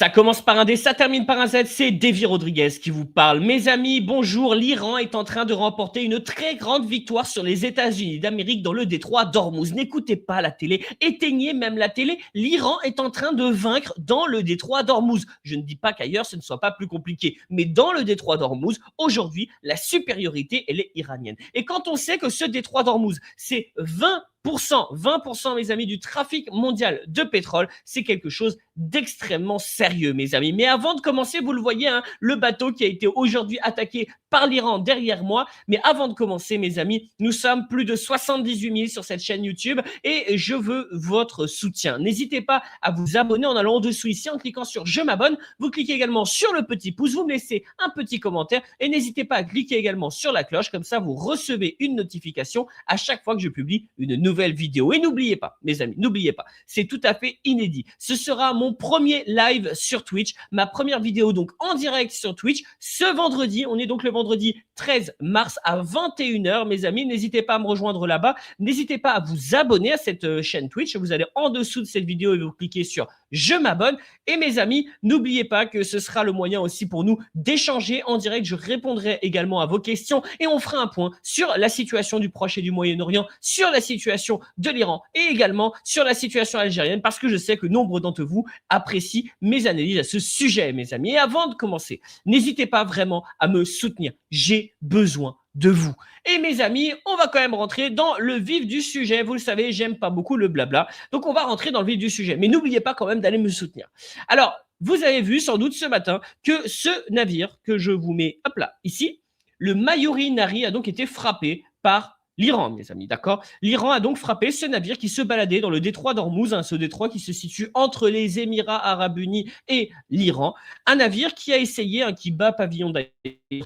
Ça commence par un D, ça termine par un Z, c'est Davy Rodriguez qui vous parle. Mes amis, bonjour, l'Iran est en train de remporter une très grande victoire sur les États-Unis d'Amérique dans le détroit d'Ormuz. N'écoutez pas la télé, éteignez même la télé, l'Iran est en train de vaincre dans le détroit d'Ormuz. Je ne dis pas qu'ailleurs ce ne soit pas plus compliqué, mais dans le détroit d'Ormuz, aujourd'hui, la supériorité, elle est iranienne. Et quand on sait que ce détroit d'Ormuz, c'est 20%, mes amis, du trafic mondial de pétrole, c'est quelque chose d'extrêmement sérieux, mes amis. Mais avant de commencer, vous le voyez, hein, le bateau qui a été aujourd'hui attaqué par l'Iran derrière moi. Mais avant de commencer, mes amis, nous sommes plus de 78 000 sur cette chaîne YouTube et je veux votre soutien. N'hésitez pas à vous abonner en allant au-dessous ici, en cliquant sur « Je m'abonne ». Vous cliquez également sur le petit pouce, vous me laissez un petit commentaire et n'hésitez pas à cliquer également sur la cloche. Comme ça, vous recevez une notification à chaque fois que je publie une nouvelle vidéo. Et n'oubliez pas, mes amis, n'oubliez pas, c'est tout à fait inédit. Ce sera mon premier live sur Twitch, ma première vidéo donc en direct sur Twitch ce vendredi. On est donc le vendredi 13 mars à 21h, mes amis. N'hésitez pas à me rejoindre là-bas. N'hésitez pas à vous abonner à cette chaîne Twitch. Vous allez en dessous de cette vidéo et vous cliquez sur « Je m'abonne ». Et mes amis, n'oubliez pas que ce sera le moyen aussi pour nous d'échanger en direct. Je répondrai également à vos questions et on fera un point sur la situation du Proche et du Moyen-Orient, sur la situation de l'Iran et également sur la situation algérienne, parce que je sais que nombre d'entre vous apprécient mes analyses à ce sujet, mes amis. Et avant de commencer, n'hésitez pas vraiment à me soutenir. J'ai besoin de vous. Et mes amis, on va quand même rentrer dans le vif du sujet. Vous le savez, j'aime pas beaucoup le blabla. Donc, on va rentrer dans le vif du sujet. Mais n'oubliez pas quand même d'aller me soutenir. Alors, vous avez vu sans doute ce matin que ce navire que je vous mets, hop là, ici, le Mayuri Nari a donc été frappé par l'Iran, mes amis, d'accord? L'Iran a donc frappé ce navire qui se baladait dans le détroit d'Ormuz, hein, ce détroit qui se situe entre les Émirats Arabes Unis et l'Iran. Un navire qui a essayé, qui bat pavillon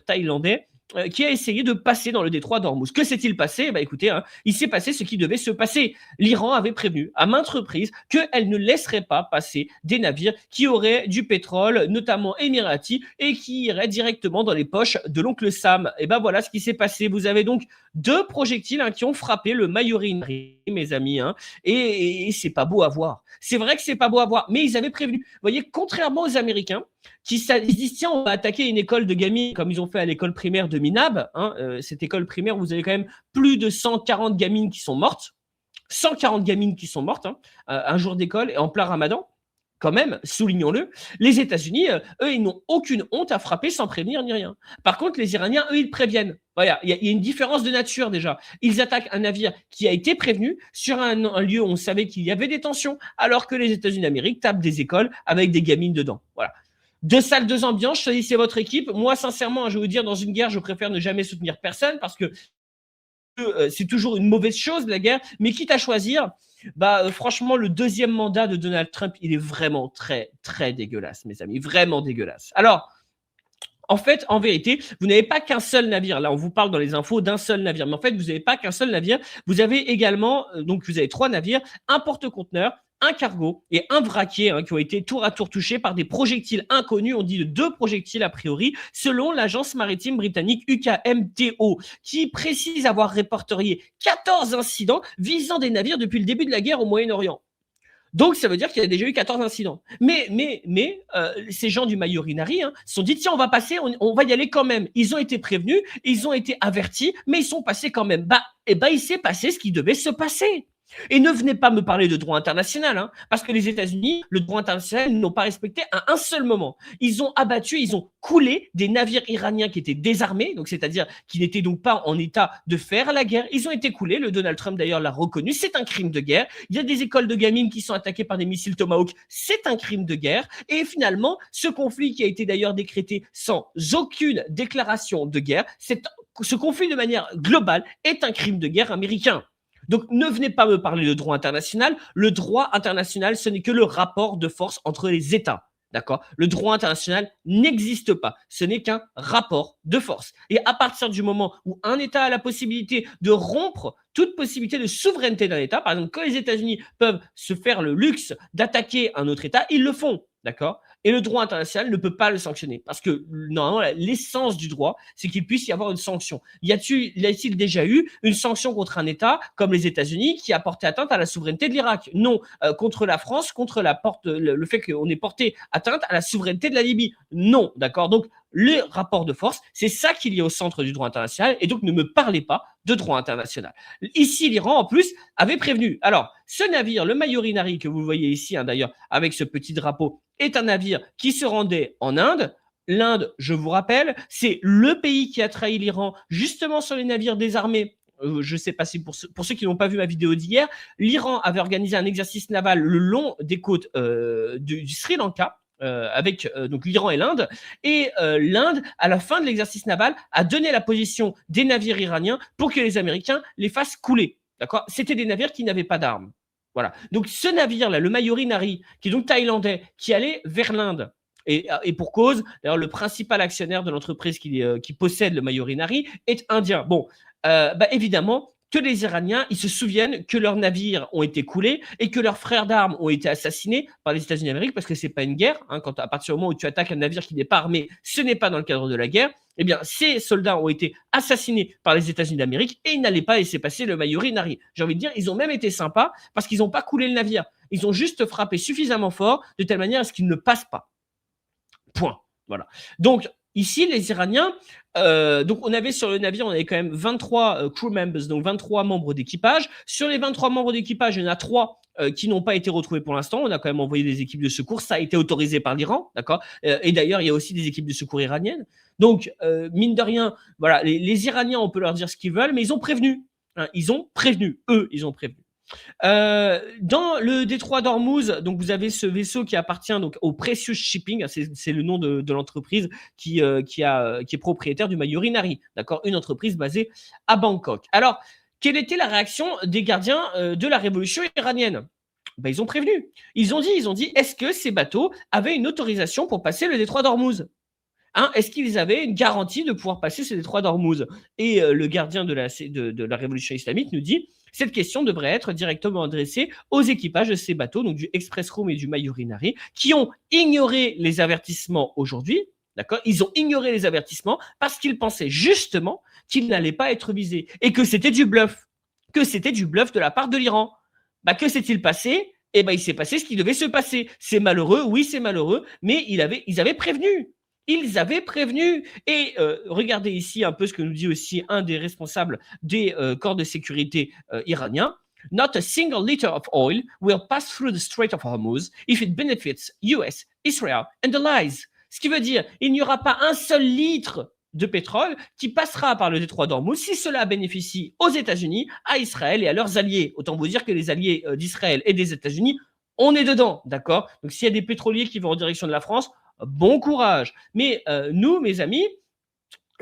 thaïlandais, qui a essayé de passer dans le détroit d'Ormuz. Que s'est-il passé? Bah écoutez, hein, il s'est passé ce qui devait se passer. L'Iran avait prévenu à maintes reprises qu'elle ne laisserait pas passer des navires qui auraient du pétrole, notamment émirati, et qui iraient directement dans les poches de l'oncle Sam. Et ben voilà ce qui s'est passé. Vous avez donc 2 projectiles qui ont frappé le Mayuri Nari, mes amis, et c'est pas beau à voir. C'est vrai que c'est pas beau à voir, mais ils avaient prévenu. Vous voyez, contrairement aux Américains, qui se disent tiens, on va attaquer une école de gamines comme ils ont fait à l'école primaire de Minab. Cette école primaire, vous avez quand même plus de 140 gamines qui sont mortes. 140 gamines qui sont mortes, un jour d'école et en plein ramadan. Quand même, soulignons-le, les États-Unis, eux, ils n'ont aucune honte à frapper sans prévenir ni rien. Par contre, les Iraniens, eux, ils préviennent. Voilà, il y a une différence de nature déjà. Ils attaquent un navire qui a été prévenu sur un lieu où on savait qu'il y avait des tensions, alors que les États-Unis d'Amérique tapent des écoles avec des gamines dedans. Voilà. 2 salles, 2 ambiances, choisissez votre équipe. Moi, sincèrement, je vais vous dire, dans une guerre, je préfère ne jamais soutenir personne parce que c'est toujours une mauvaise chose, la guerre. Mais quitte à choisir, franchement, le 2e mandat de Donald Trump, il est vraiment très, très dégueulasse, mes amis. Vraiment dégueulasse. Alors, en fait, en vérité, vous n'avez pas qu'un seul navire. Là, on vous parle dans les infos d'un seul navire. Mais en fait, vous n'avez pas qu'un seul navire. Vous avez également, donc vous avez 3 navires, un porte-conteneur, un cargo et un vraquier qui ont été tour à tour touchés par des projectiles inconnus. On dit de 2 projectiles a priori, selon l'agence maritime britannique UKMTO, qui précise avoir répertorié 14 incidents visant des navires depuis le début de la guerre au Moyen-Orient. Donc, ça veut dire qu'il y a déjà eu 14 incidents. Mais ces gens du Mayuri Nari se sont dit, tiens, on va passer, on va y aller quand même. Ils ont été prévenus, ils ont été avertis, mais ils sont passés quand même. Il s'est passé ce qui devait se passer. Et ne venez pas me parler de droit international, parce que les États-Unis, le droit international, n'ont pas respecté à un seul moment. Ils ont abattu, ils ont coulé des navires iraniens qui étaient désarmés, donc c'est-à-dire qui n'étaient donc pas en état de faire la guerre. Ils ont été coulés, le Donald Trump d'ailleurs l'a reconnu, c'est un crime de guerre. Il y a des écoles de gamines qui sont attaquées par des missiles Tomahawk, c'est un crime de guerre. Et finalement, ce conflit qui a été d'ailleurs décrété sans aucune déclaration de guerre, ce conflit de manière globale est un crime de guerre américain. Donc, ne venez pas me parler de droit international. Le droit international, ce n'est que le rapport de force entre les États. D'accord? Le droit international n'existe pas. Ce n'est qu'un rapport de force. Et à partir du moment où un État a la possibilité de rompre toute possibilité de souveraineté d'un État, par exemple, quand les États-Unis peuvent se faire le luxe d'attaquer un autre État, ils le font. D'accord? Et le droit international ne peut pas le sanctionner parce que normalement, l'essence du droit, c'est qu'il puisse y avoir une sanction. Y a-t-il déjà eu une sanction contre un État comme les États-Unis qui a porté atteinte à la souveraineté de l'Irak? Non. Contre la France, contre le fait qu'on ait porté atteinte à la souveraineté de la Libye? Non. D'accord? Donc, le rapport de force, c'est ça qu'il y a au centre du droit international et donc ne me parlez pas de droit international. Ici, l'Iran, en plus, avait prévenu. Alors, ce navire, le Mayurinari, que vous voyez ici, d'ailleurs, avec ce petit drapeau, est un navire qui se rendait en Inde. L'Inde, je vous rappelle, c'est le pays qui a trahi l'Iran justement sur les navires désarmés. Je ne sais pas si pour ceux qui n'ont pas vu ma vidéo d'hier, l'Iran avait organisé un exercice naval le long des côtes du Sri Lanka. Avec donc l'Iran et l'Inde. Et l'Inde, à la fin de l'exercice naval, a donné la position des navires iraniens pour que les Américains les fassent couler. D'accord? C'était des navires qui n'avaient pas d'armes. Voilà. Donc ce navire-là, le Mayurinari, qui est donc thaïlandais, qui allait vers l'Inde, et pour cause, d'ailleurs, le principal actionnaire de l'entreprise qui possède le Mayurinari est indien. Bon, évidemment, que les Iraniens, ils se souviennent que leurs navires ont été coulés et que leurs frères d'armes ont été assassinés par les États-Unis d'Amérique, parce que c'est pas une guerre. Hein, à partir du moment où tu attaques un navire qui n'est pas armé, ce n'est pas dans le cadre de la guerre. Eh bien, ces soldats ont été assassinés par les États-Unis d'Amérique et ils n'allaient pas laisser passer le Mayurinari. J'ai envie de dire, ils ont même été sympas parce qu'ils n'ont pas coulé le navire. Ils ont juste frappé suffisamment fort de telle manière à ce qu'il ne passe pas. Point. Voilà. Donc, ici, les Iraniens, donc on avait sur le navire, on avait quand même 23 crew members, donc 23 membres d'équipage. Sur les 23 membres d'équipage, il y en a 3 qui n'ont pas été retrouvés pour l'instant. On a quand même envoyé des équipes de secours. Ça a été autorisé par l'Iran, d'accord. Et d'ailleurs, il y a aussi des équipes de secours iraniennes. Donc, mine de rien, voilà, les Iraniens, on peut leur dire ce qu'ils veulent, mais ils ont prévenu. Hein, ils ont prévenu. Eux, ils ont prévenu. Dans le détroit d'Ormuz, donc vous avez ce vaisseau qui appartient donc au Precious Shipping, c'est le nom de l'entreprise qui est propriétaire du Mayurinari, d'accord, une entreprise basée à Bangkok. Alors, quelle était la réaction des gardiens de la révolution iranienne? Ils ont prévenu. Ils ont dit, est-ce que ces bateaux avaient une autorisation pour passer le détroit d'Ormuz? Hein, est-ce qu'ils avaient une garantie de pouvoir passer ce détroit d'Ormuz? Et le gardien de la révolution islamique nous dit, cette question devrait être directement adressée aux équipages de ces bateaux, donc du Express Room et du Mayurinari, qui ont ignoré les avertissements aujourd'hui. D'accord? Ils ont ignoré les avertissements parce qu'ils pensaient justement qu'ils n'allaient pas être visés et que c'était du bluff. Que c'était du bluff de la part de l'Iran. Que s'est-il passé? Il s'est passé ce qui devait se passer. C'est malheureux, oui, c'est malheureux, mais ils avaient prévenu. Ils avaient prévenu. Et regardez ici un peu ce que nous dit aussi un des responsables des corps de sécurité iraniens. Not a single liter of oil will pass through the Strait of Hormuz if it benefits US, Israel and the allies. Ce qui veut dire, il n'y aura pas un seul litre de pétrole qui passera par le détroit d'Ormuz si cela bénéficie aux États-Unis, à Israël et à leurs alliés. Autant vous dire que les alliés d'Israël et des États-Unis, on est dedans, d'accord? Donc s'il y a des pétroliers qui vont en direction de la France, bon courage. Mais nous, mes amis,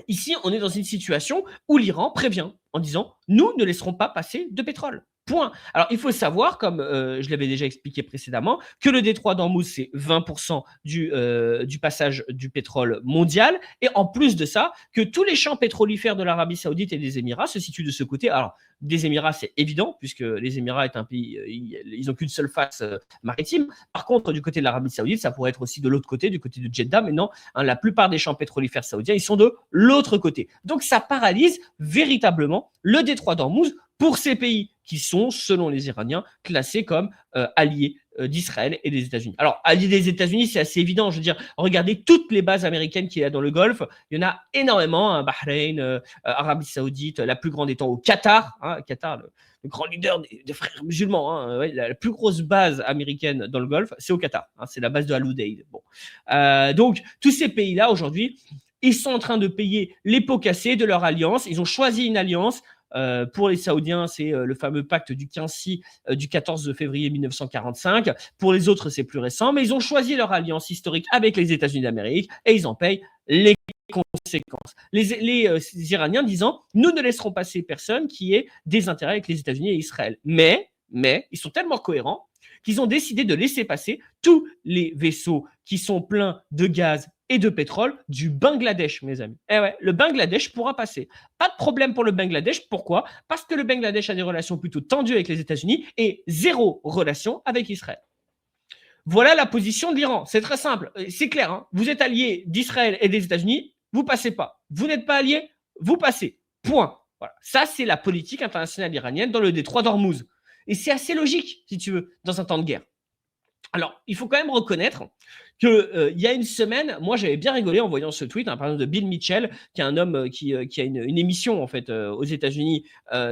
ici, on est dans une situation où l'Iran prévient en disant « Nous ne laisserons pas passer de pétrole ». Point. Alors, il faut savoir, comme je l'avais déjà expliqué précédemment, que le détroit d'Ormuz, c'est 20% du passage du pétrole mondial. Et en plus de ça, que tous les champs pétrolifères de l'Arabie Saoudite et des Émirats se situent de ce côté. Alors, des Émirats, c'est évident, puisque les Émirats est un pays, ils n'ont qu'une seule face maritime. Par contre, du côté de l'Arabie Saoudite, ça pourrait être aussi de l'autre côté, du côté de Jeddah, mais non, hein, la plupart des champs pétrolifères saoudiens, ils sont de l'autre côté. Donc, ça paralyse véritablement le détroit d'Ormuz pour ces pays qui sont, selon les Iraniens, classés comme alliés d'Israël et des États-Unis. Alors, alliés des États-Unis, c'est assez évident. Je veux dire, regardez toutes les bases américaines qu'il y a dans le Golfe. Il y en a énormément. Hein, Bahreïn, Arabie Saoudite, la plus grande étant au Qatar. Hein, Qatar, le grand leader des frères musulmans. Hein, ouais, la plus grosse base américaine dans le Golfe, c'est au Qatar. Hein, c'est la base de Al-Udeid. Bon. Donc, tous ces pays-là, aujourd'hui, ils sont en train de payer les pots cassés de leur alliance. Ils ont choisi une alliance. Pour les Saoudiens, c'est le fameux pacte du Quincy du 14 février 1945. Pour les autres, c'est plus récent, mais ils ont choisi leur alliance historique avec les États-Unis d'Amérique et ils en payent les conséquences. Les Iraniens disant « Nous ne laisserons passer personne qui ait des intérêts avec les États-Unis et Israël. » Mais ils sont tellement cohérents qu'ils ont décidé de laisser passer tous les vaisseaux qui sont pleins de gaz et de pétrole du Bangladesh, mes amis. Eh ouais, le Bangladesh pourra passer. Pas de problème pour le Bangladesh. Pourquoi? Parce que le Bangladesh a des relations plutôt tendues avec les États-Unis et zéro relation avec Israël. Voilà la position de l'Iran. C'est très simple. C'est clair. Hein. Vous êtes allié d'Israël et des États-Unis, vous passez pas. Vous n'êtes pas allié, vous passez. Point. Voilà. Ça, c'est la politique internationale iranienne dans le détroit d'Ormuz. Et c'est assez logique, si tu veux, dans un temps de guerre. Alors, il faut quand même reconnaître qu'il y a une semaine, moi j'avais bien rigolé en voyant ce tweet, hein, par exemple de Bill Mitchell, qui est un homme qui a une émission en fait aux États-Unis,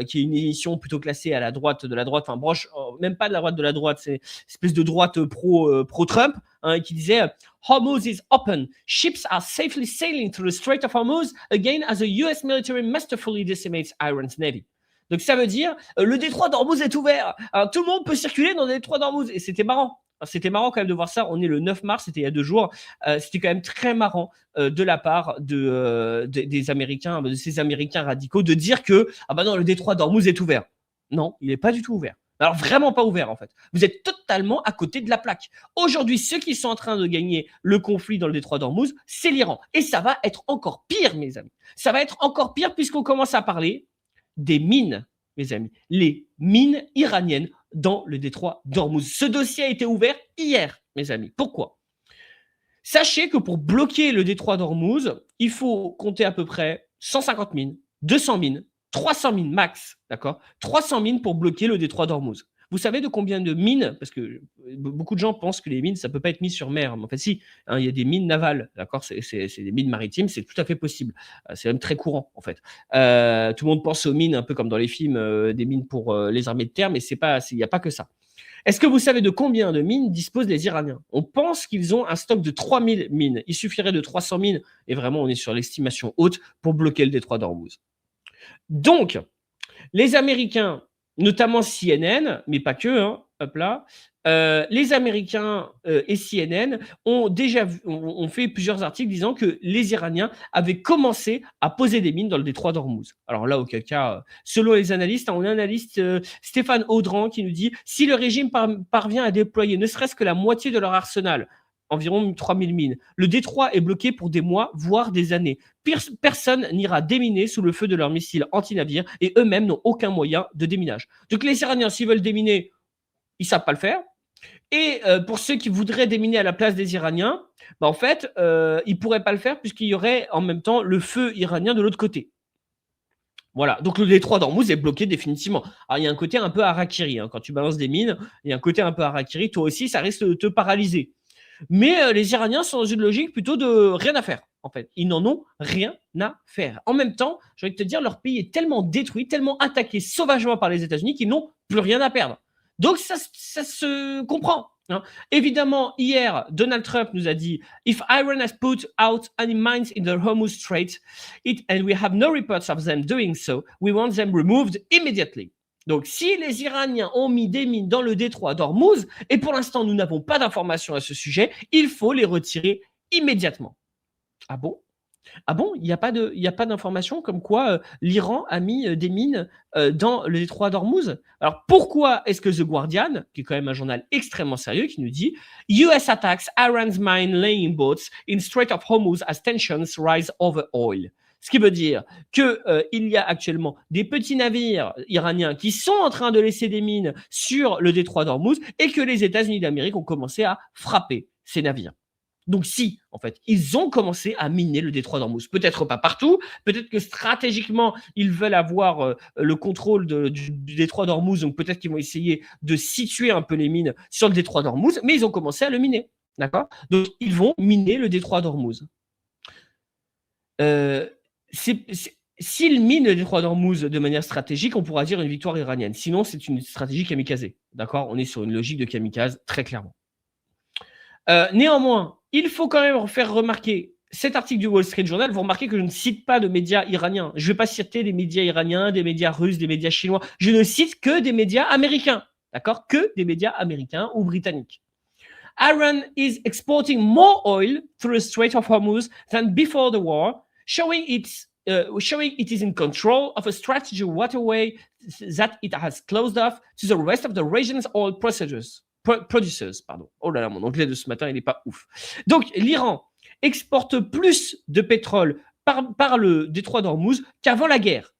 qui est une émission plutôt classée à la droite de la droite, enfin branche, même pas de la droite, c'est une espèce de droite pro-Trump, hein, qui disait Hormuz is open. Ships are safely sailing through the Strait of Hormuz again as the US military masterfully decimates Iran's navy. Donc ça veut dire le détroit d'Ormuz est ouvert. Alors, tout le monde peut circuler dans le détroit d'Ormuz. Et c'était marrant. C'était marrant quand même de voir ça. On est le 9 mars, c'était il y a 2 jours. C'était quand même très marrant de la part des Américains, de ces Américains radicaux, de dire que ah bah non, le détroit d'Ormuz est ouvert. Non, il n'est pas du tout ouvert. Alors vraiment pas ouvert en fait. Vous êtes totalement à côté de la plaque. Aujourd'hui, ceux qui sont en train de gagner le conflit dans le détroit d'Ormuz, c'est l'Iran. Et ça va être encore pire, mes amis. Ça va être encore pire puisqu'on commence à parler des mines, mes amis. Les mines iraniennes dans le détroit d'Ormuz. Ce dossier a été ouvert hier, mes amis. Pourquoi? Sachez que pour bloquer le détroit d'Ormuz, il faut compter à peu près 150 mines, 200 mines, 300 mines max, d'accord? 300 mines pour bloquer le détroit d'Ormuz. Vous savez de combien de mines? Parce que beaucoup de gens pensent que les mines, ça ne peut pas être mis sur mer. Mais en fait, si, hein, il y a des mines navales, d'accord? C'est des mines maritimes, c'est tout à fait possible. C'est même très courant, en fait. Tout le monde pense aux mines, un peu comme dans les films, des mines pour les armées de terre, mais il n'y a pas que ça. Est-ce que vous savez de combien de mines disposent les Iraniens? On pense qu'ils ont un stock de 3000 mines. Il suffirait de 300 mines, et vraiment, on est sur l'estimation haute, pour bloquer le détroit d'Ormuz. Donc, les Américains, notamment CNN, mais pas que, hein, hop là, les Américains et CNN ont fait plusieurs articles disant que les Iraniens avaient commencé à poser des mines dans le détroit d'Ormuz. Alors là, auquel cas, selon les analystes, on a un analyste, Stéphane Audran, qui nous dit « Si le régime parvient à déployer ne serait-ce que la moitié de leur arsenal, environ 3000 mines. Le détroit est bloqué pour des mois, voire des années. Personne n'ira déminer sous le feu de leurs missiles anti-navires et eux-mêmes n'ont aucun moyen de déminage. » Donc les Iraniens, s'ils veulent déminer, ils ne savent pas le faire. Et pour ceux qui voudraient déminer à la place des Iraniens, bah en fait, ils ne pourraient pas le faire puisqu'il y aurait en même temps le feu iranien de l'autre côté. Voilà, donc le détroit d'Ormuz est bloqué définitivement. Alors il y a un côté un peu harakiri, hein. Quand tu balances des mines, il y a un côté un peu harakiri, toi aussi ça risque de te paralyser. Mais les Iraniens sont dans une logique plutôt de rien à faire, en fait. Ils n'en ont rien à faire. En même temps, j'ai envie de te dire, leur pays est tellement détruit, tellement attaqué sauvagement par les États-Unis qu'ils n'ont plus rien à perdre. Donc ça se comprend. Hein. Évidemment, hier, Donald Trump nous a dit « If Iran has put out any mines in the Hormuz Strait, and we have no reports of them doing so, we want them removed immediately. » Donc, si les Iraniens ont mis des mines dans le détroit d'Ormuz, et pour l'instant, nous n'avons pas d'informations à ce sujet, il faut les retirer immédiatement. Ah bon? Ah bon? Il n'y a pas d'informations comme quoi l'Iran a mis des mines dans le détroit d'Ormuz? Alors, pourquoi est-ce que The Guardian, qui est quand même un journal extrêmement sérieux, qui nous dit « US attacks Iran's mine-laying boats in Strait of Hormuz as tensions rise over oil ». Ce qui veut dire qu'il y a actuellement des petits navires iraniens qui sont en train de laisser des mines sur le détroit d'Ormuz et que les États-Unis d'Amérique ont commencé à frapper ces navires. Donc si, en fait, ils ont commencé à miner le détroit d'Ormuz. Peut-être pas partout, peut-être que stratégiquement, ils veulent avoir le contrôle du détroit d'Ormuz, donc peut-être qu'ils vont essayer de situer un peu les mines sur le détroit d'Ormuz, mais ils ont commencé à le miner. D'accord? Donc ils vont miner le détroit d'Ormuz. S'ils minent le détroit d'Ormuz de manière stratégique, on pourra dire une victoire iranienne. Sinon, c'est une stratégie kamikaze. D'accord? On est sur une logique de kamikaze, très clairement. Néanmoins, il faut quand même faire remarquer cet article du Wall Street Journal. Vous remarquez que je ne cite pas de médias iraniens. Je ne vais pas citer des médias iraniens, des médias russes, des médias chinois. Je ne cite que des médias américains. D'accord? Que des médias américains ou britanniques. Iran is exporting more oil through the Strait of Hormuz than before the war, showing it is in control of a strategic waterway that it has closed off to the rest of the region's oil producers. Oh là là, mon anglais de ce matin, il n'est pas ouf. Donc, l'Iran exporte plus de pétrole par le détroit d'Ormuz qu'avant la guerre.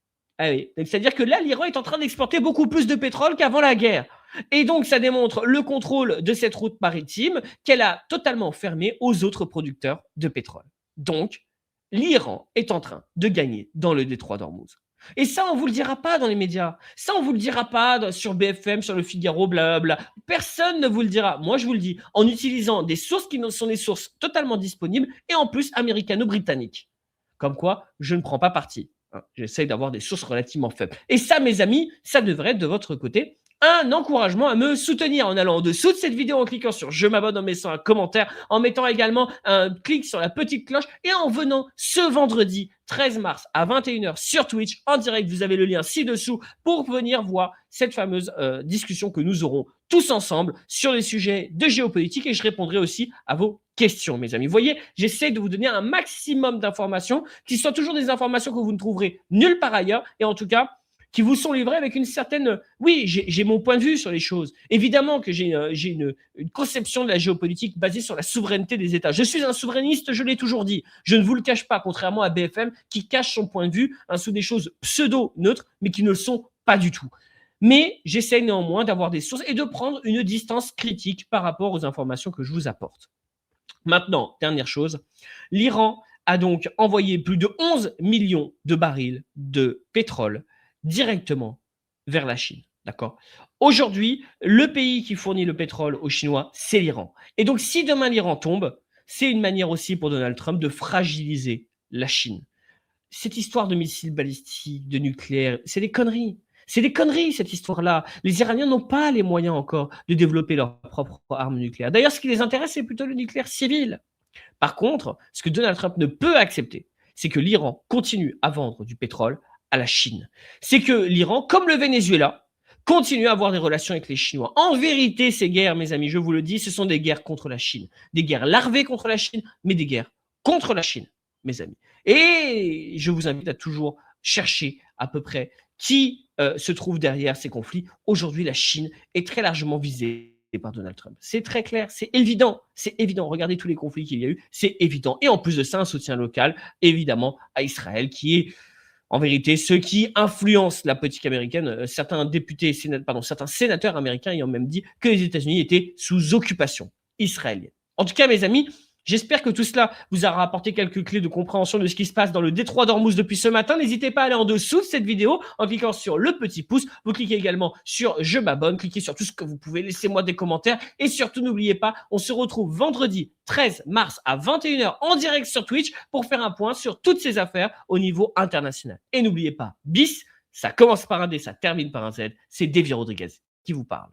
Ah oui, donc c'est-à-dire que là, l'Iran est en train d'exporter beaucoup plus de pétrole qu'avant la guerre. Et donc, ça démontre le contrôle de cette route maritime qu'elle a totalement fermée aux autres producteurs de pétrole. Donc, l'Iran est en train de gagner dans le détroit d'Ormuz. Et ça, on ne vous le dira pas dans les médias. Ça, on ne vous le dira pas sur BFM, sur le Figaro, blablabla. Personne ne vous le dira. Moi, je vous le dis, en utilisant des sources qui sont des sources totalement disponibles et en plus américano-britanniques. Comme quoi, je ne prends pas parti. J'essaye d'avoir des sources relativement faibles. Et ça, mes amis, ça devrait être de votre côté un encouragement à me soutenir en allant en dessous de cette vidéo, en cliquant sur je m'abonne, en mettant un commentaire, en mettant également un clic sur la petite cloche et en venant ce vendredi 13 mars à 21h sur Twitch en direct. Vous avez le lien ci-dessous pour venir voir cette fameuse discussion que nous aurons tous ensemble sur les sujets de géopolitique et je répondrai aussi à vos questions, mes amis. Vous voyez, j'essaie de vous donner un maximum d'informations qui sont toujours des informations que vous ne trouverez nulle part ailleurs et en tout cas qui vous sont livrées avec une certaine... Oui, j'ai mon point de vue sur les choses. Évidemment que j'ai une conception de la géopolitique basée sur la souveraineté des États. Je suis un souverainiste, je l'ai toujours dit. Je ne vous le cache pas, contrairement à BFM, qui cache son point de vue sous des choses pseudo-neutres, mais qui ne le sont pas du tout. Mais j'essaie néanmoins d'avoir des sources et de prendre une distance critique par rapport aux informations que je vous apporte. Maintenant, dernière chose, l'Iran a donc envoyé plus de 11 millions de barils de pétrole directement vers la Chine. D'accord. Aujourd'hui, le pays qui fournit le pétrole aux Chinois, c'est l'Iran. Et donc, si demain l'Iran tombe, c'est une manière aussi pour Donald Trump de fragiliser la Chine. Cette histoire de missiles balistiques, de nucléaire, c'est des conneries. C'est des conneries, cette histoire-là. Les Iraniens n'ont pas les moyens encore de développer leur propre arme nucléaire. D'ailleurs, ce qui les intéresse, c'est plutôt le nucléaire civil. Par contre, ce que Donald Trump ne peut accepter, c'est que l'Iran continue à vendre du pétrole à la Chine. C'est que l'Iran, comme le Venezuela, continue à avoir des relations avec les Chinois. En vérité, ces guerres, mes amis, je vous le dis, ce sont des guerres contre la Chine. Des guerres larvées contre la Chine, mais des guerres contre la Chine, mes amis. Et je vous invite à toujours chercher à peu près qui se trouve derrière ces conflits. Aujourd'hui, la Chine est très largement visée par Donald Trump. C'est très clair, c'est évident, c'est évident. Regardez tous les conflits qu'il y a eu, c'est évident. Et en plus de ça, un soutien local, évidemment, à Israël, qui est en vérité ceux qui influencent la politique américaine. Certains sénateurs américains ayant même dit que les États-Unis étaient sous occupation israélienne. En tout cas, mes amis, j'espère que tout cela vous aura apporté quelques clés de compréhension de ce qui se passe dans le détroit d'Ormuz depuis ce matin. N'hésitez pas à aller en dessous de cette vidéo en cliquant sur le petit pouce. Vous cliquez également sur je m'abonne, cliquez sur tout ce que vous pouvez, laissez-moi des commentaires et surtout n'oubliez pas, on se retrouve vendredi 13 mars à 21h en direct sur Twitch pour faire un point sur toutes ces affaires au niveau international. Et n'oubliez pas, bis, ça commence par un D, ça termine par un Z. C'est Davy Rodriguez qui vous parle.